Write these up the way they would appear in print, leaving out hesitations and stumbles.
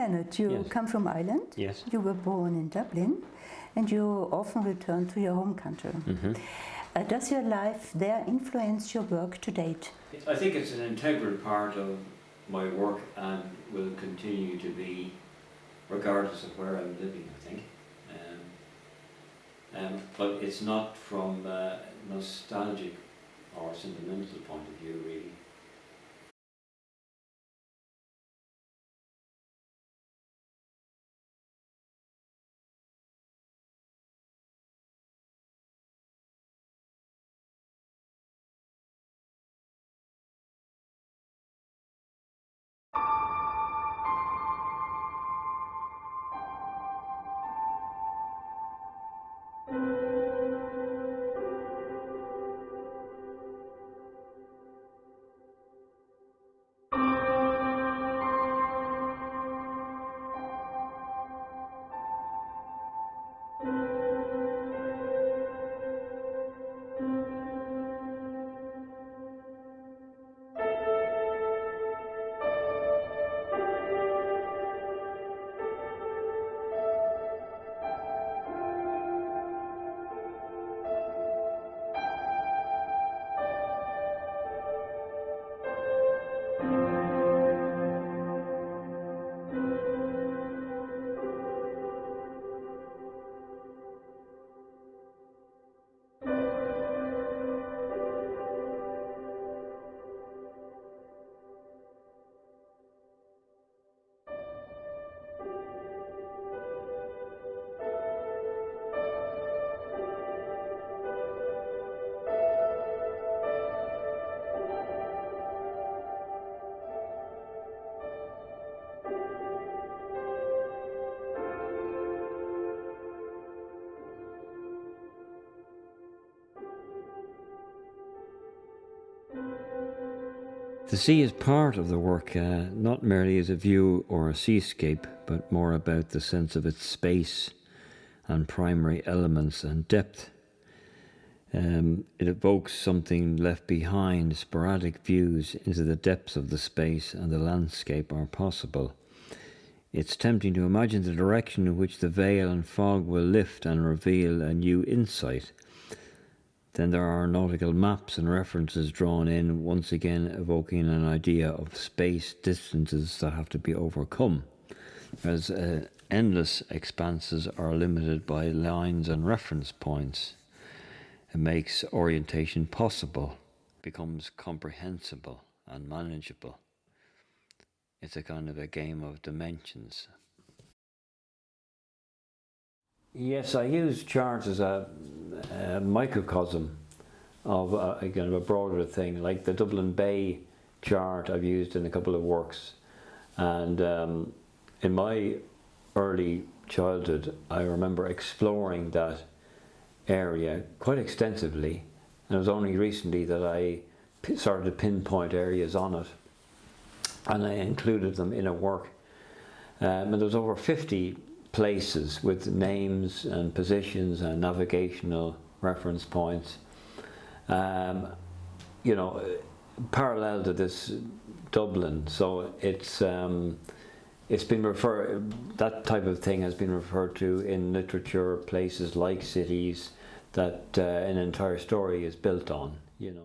Leonard, you Yes. come from Ireland. Yes. You were born in Dublin, and you often return to your home country. Does your life there influence your work to date? I think it's an integral part of my work and will continue to be regardless of where I'm living, I think. But it's not from a nostalgic or sentimental point of view, really. The sea is part of the work, not merely as a view or a seascape, but more about the sense of its space and primary elements and depth. It evokes something left behind. Sporadic views into the depths of the space and the landscape are possible. It's tempting to imagine the direction in which the veil and fog will lift and reveal a new insight. Then there are nautical maps and references drawn in, once again evoking an idea of space distances that have to be overcome, as endless expanses are limited by lines and reference points. It makes orientation possible, becomes comprehensible and manageable. It's a kind of a game of dimensions. Yes, I use charts as a microcosm of again a broader thing, like the Dublin Bay chart I've used in a couple of works. And in my early childhood, I remember exploring that area quite extensively, and it was only recently that I started to pinpoint areas on it, and I included them in a work. And there was over 50 places with names and positions and navigational reference points, you know, parallel to this Dublin. So it's been that type of thing has been referred to in literature, places like cities that an entire story is built on, you know.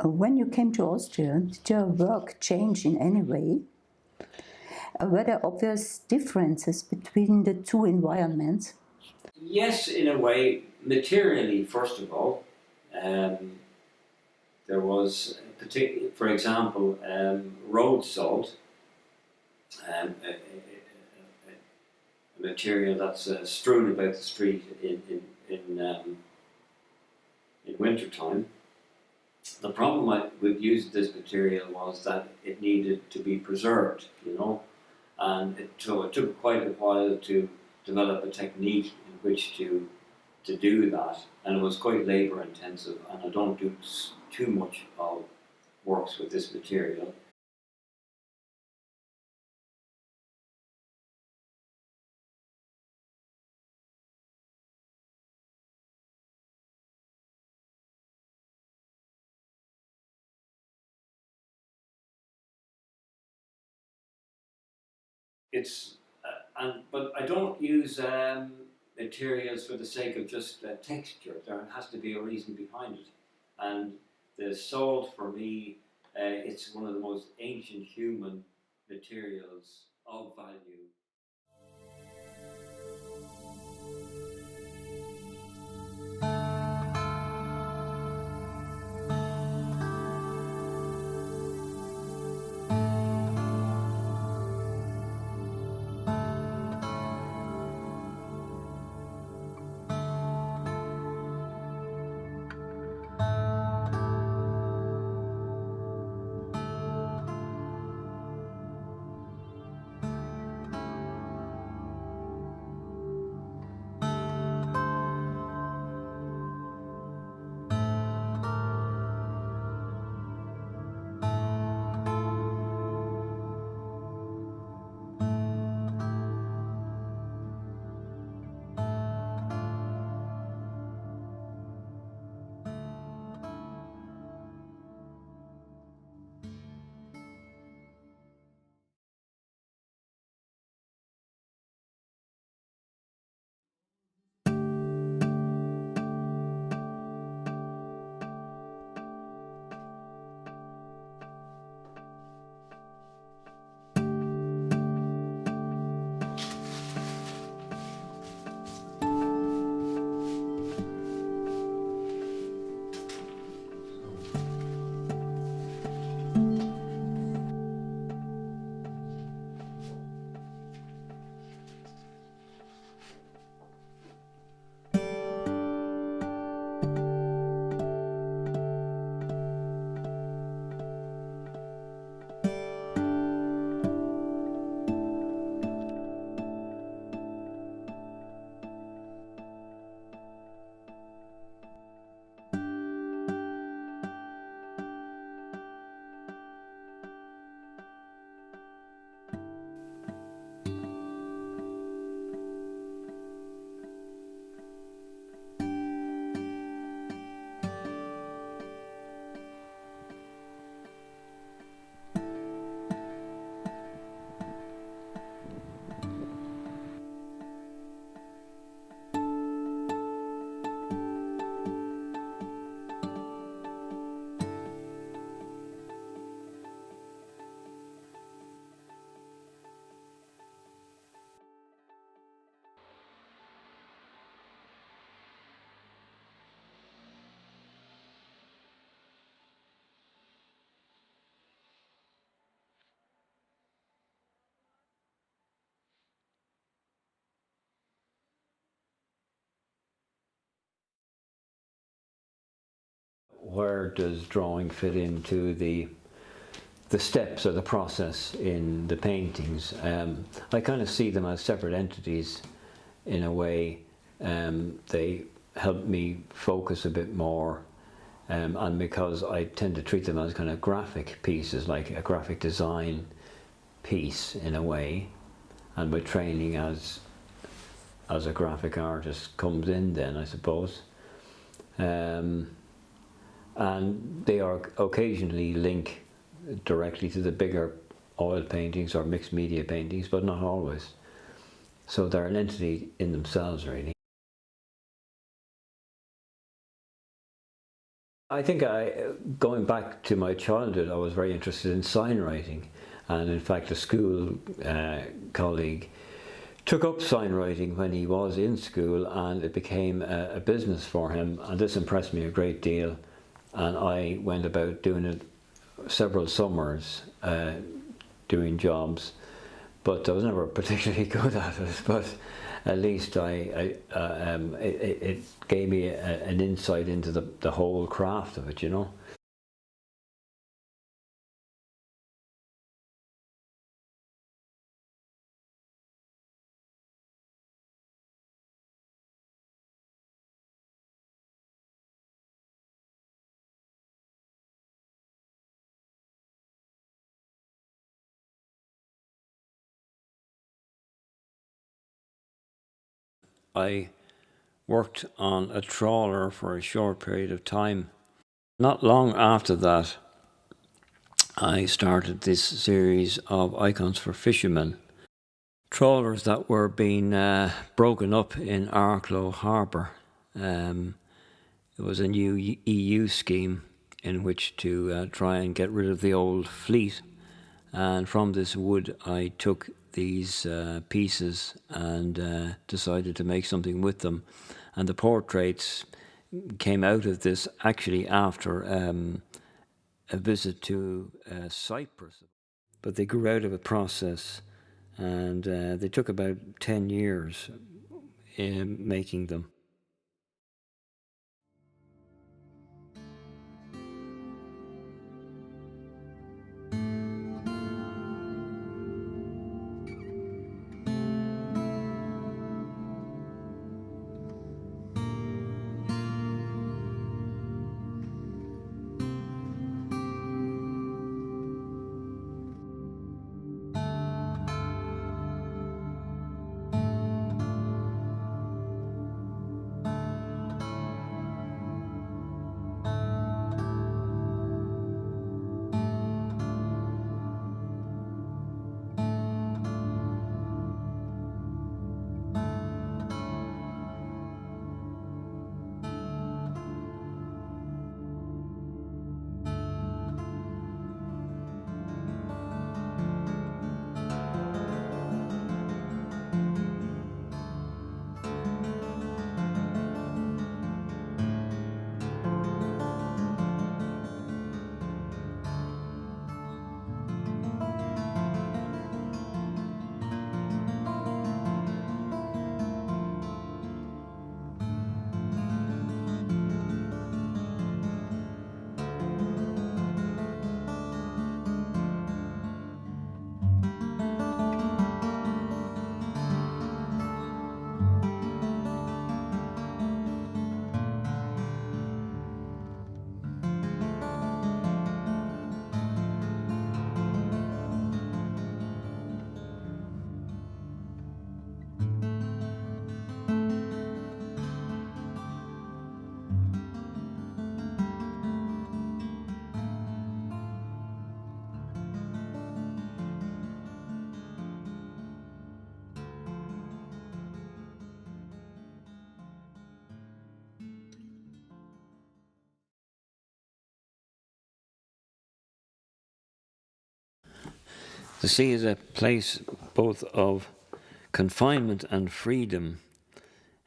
When you came to Austria, did your work change in any way? Were there obvious differences between the two environments? Yes, in a way, materially, first of all. There was, for example, road salt, a material that's strewn about the street in winter time. The problem with using this material was that it needed to be preserved, and so it took quite a while to develop a technique in which to do that, and it was quite labour intensive, and I don't do too much of works with this material. It's but I don't use materials for the sake of just texture. There has to be a reason behind it, and the salt for me, it's one of the most ancient human materials of value. Where does drawing fit into the steps or the process in the paintings? I kind of see them as separate entities in a way. They help me focus a bit more, and because I tend to treat them as kind of graphic pieces, like a graphic design piece in a way, and my training as a graphic artist comes in then, I suppose. And they are occasionally link directly to the bigger oil paintings or mixed media paintings, but not always. So they're an entity in themselves, really. I think going back to my childhood, I was very interested in sign writing, and in fact, a school colleague took up sign writing when he was in school, and it became a business for him, and this impressed me a great deal. And I went about doing it several summers, doing jobs, but I was never particularly good at it. But at least it gave me an insight into the whole craft of it, you know. I worked on a trawler for a short period of time. Not long after that, I started this series of icons for fishermen. Trawlers that were being broken up in Arklow Harbour. It was a new EU scheme in which to try and get rid of the old fleet. And from this wood, I took these pieces and decided to make something with them. And the portraits came out of this actually after a visit to Cyprus. But they grew out of a process, and they took about 10 years in making them. The sea is a place both of confinement and freedom,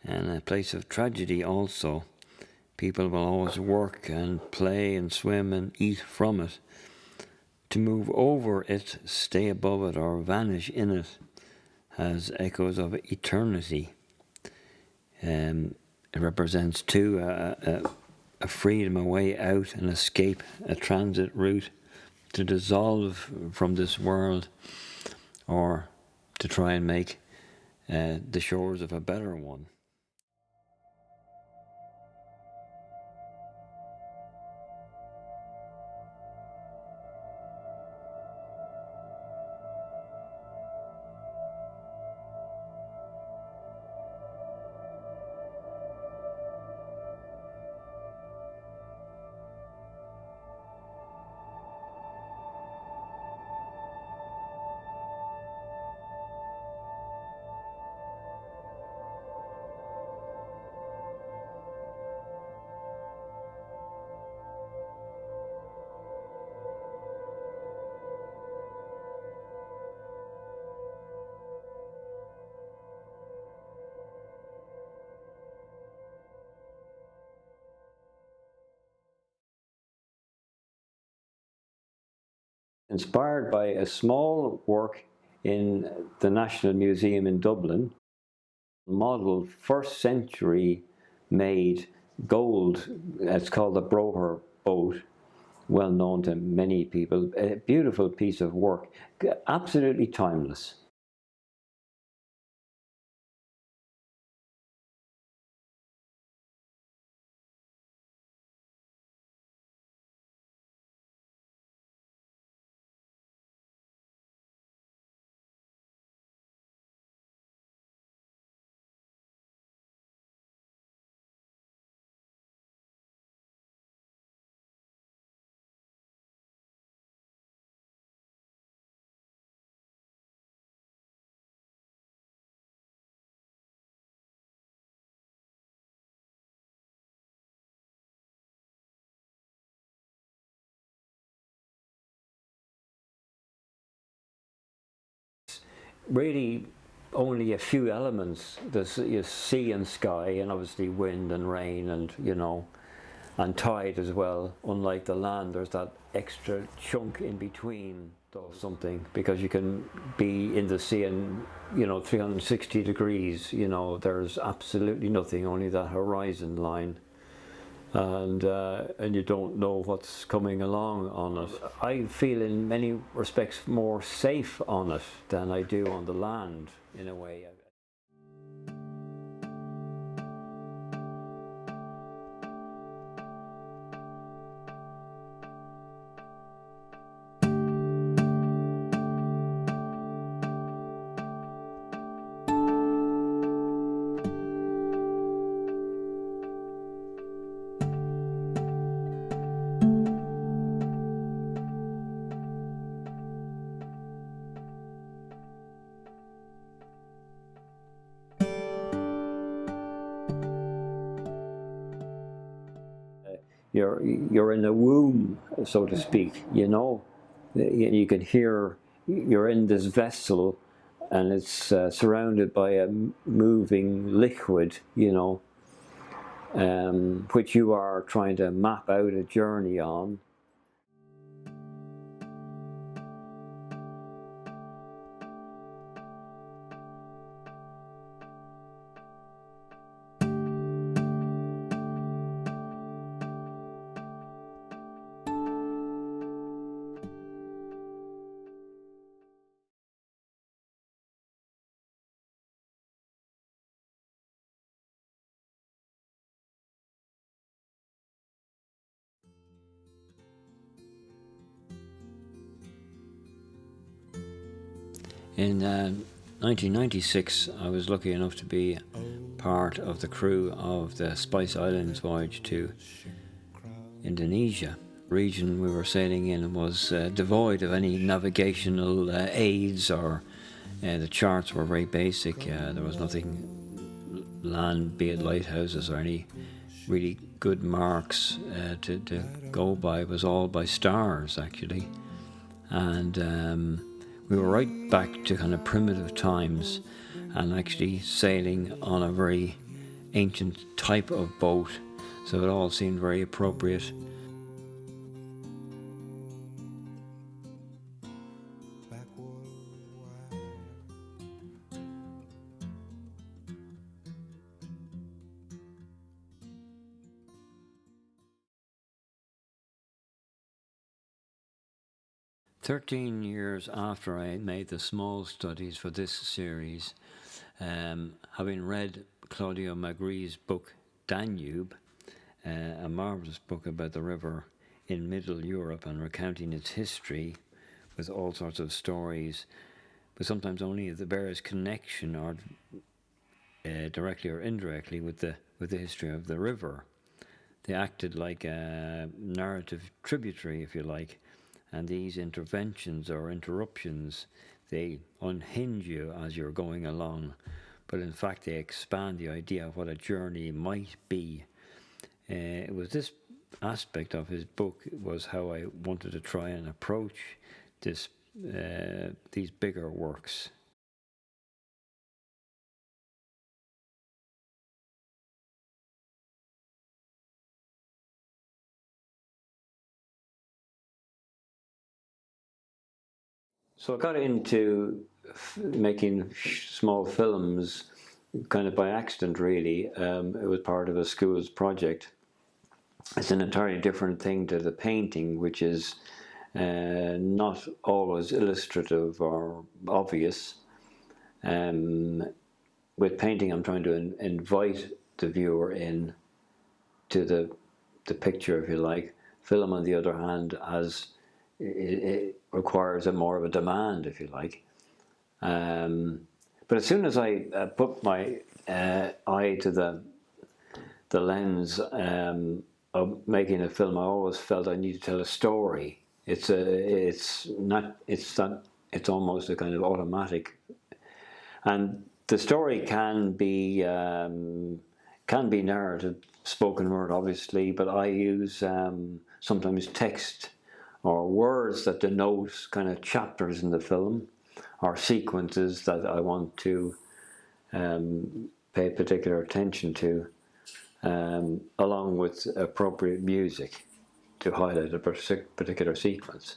and a place of tragedy also. People will always work and play and swim and eat from it. To move over it, stay above it, or vanish in it has echoes of eternity. It represents too a freedom, a way out, an escape, a transit route to dissolve from this world, or to try and make the shores of a better one. inspired by a small work in the National Museum in Dublin, modelled first century made gold. It's called the Broher boat, well known to many people. A beautiful piece of work, absolutely timeless. Really only a few elements. There's sea and sky, and obviously wind and rain, and and tide as well. Unlike the land, there's that extra chunk in between or something, because you can be in the sea and 360 degrees. There's absolutely nothing, only that horizon line. And you don't know what's coming along on it. I feel in many respects more safe on it than I do on the land, in a way. You're in a womb, so to speak. You can hear you're in this vessel, and it's surrounded by a moving liquid. Which you are trying to map out a journey on. In 1996, I was lucky enough to be part of the crew of the Spice Islands voyage to Indonesia. The region we were sailing in was devoid of any navigational aids, or the charts were very basic. There was nothing land, be it lighthouses or any really good marks to go by. It was all by stars, actually. And we were right back to kind of primitive times, and actually sailing on a very ancient type of boat, so it all seemed very appropriate. "13 years after I made the small studies for this series, having read Claudio Magri's book Danube, a marvellous book about the river in Middle Europe and recounting its history with all sorts of stories, but sometimes only the barest connection, or directly or indirectly, with the history of the river. They acted like a narrative tributary, if you like, and these interventions or interruptions, they unhinge you as you're going along, but in fact they expand the idea of what a journey might be. It was this aspect of his book was how I wanted to try and approach these bigger works. So I got into making small films kind of by accident, really. It was part of a school's project. It's an entirely different thing to the painting, which is not always illustrative or obvious. With painting, I'm trying to invite the viewer in to the picture, if you like. Film, on the other hand, it requires more of a demand, if you like. But as soon as I put my eye to the lens of making a film, I always felt I need to tell a story. It's almost a kind of automatic, and the story can be narrative, spoken word, obviously, but I use sometimes text or words that denote kind of chapters in the film or sequences that I want to pay particular attention to, along with appropriate music to highlight a particular sequence.